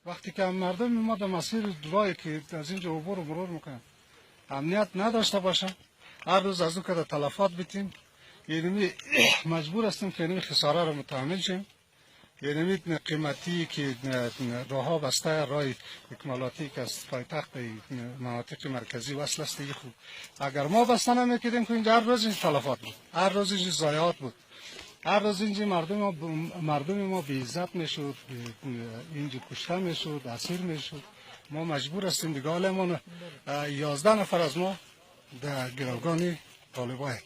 وقتی که مردم ما در مسیر راهی که از اینجا عبور و مرور میکنن امنیت نداشته باشن، هر روز از اون که تلفات بیتیم، یعنی مجبور هستیم که این خساره را متحمل شیم. یعنی قیمتی که راه ها بسته، راه اکمالاتی که از پایتخت مناطق مرکزی وصل است، خوب اگر ما بسته نمیکردیم که اینجا هر روز این تلفات بود، هر روز این ضایعات بود، هر روز اینجا مردم ما بی عزت میشد، اینجا کشته میشد، اسیر میشد. ما مجبور هستیم دیگه حالمون 11 نفر از ما در گروگان طالبان.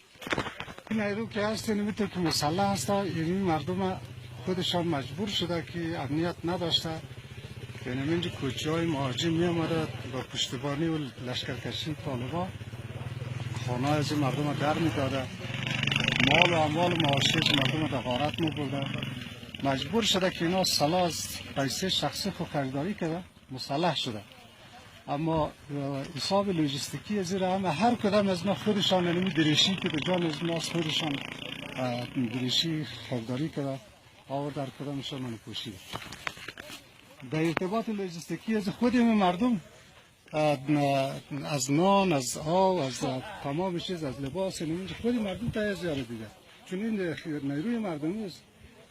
این نیرو که هست نمیتونه که مسلح هست، یعنی مردم خودشان مجبور شده که امنیت نداشته، یعنی اینجا کوچه‌های مهاجم می آمده با پشتیبانی و لشکرکشی طالبان خانه از مردم در میداده، مال و اموال معاشی از مردم در غارت میبرده. مجبور شده که اینا سلاح از پیسه شخصی خود خریداری کرده، مسلح شده. اما حساب لوجستیکی از این همه هر کدام از ما خودشان یعنی دریشی که به جان از ما خودشان دریشی خریداری کرده آورد، در کدامشان من پوشیده. در ارتباط لوجستیکی از خود مردم، از نان، از آب، از تمام چیز، از لباس، خود مردم تایید زیاره دیده. چون این نیروی مردمی است،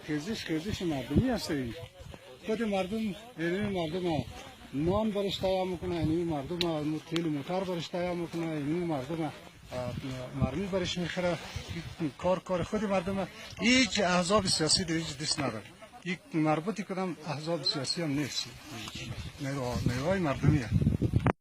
خیزش مردمی است. خود مردم، مردم نان برش تیار میکنه، مردم تیل موتر برش تیار میکنه، مردم مرمی برش میخره. کار خود مردم، هیچ احزاب سیاسی در هیچ دست نداره. یک مربوطی کدام احزاب سیاسی هم نیست، نیروهای مردمی هست.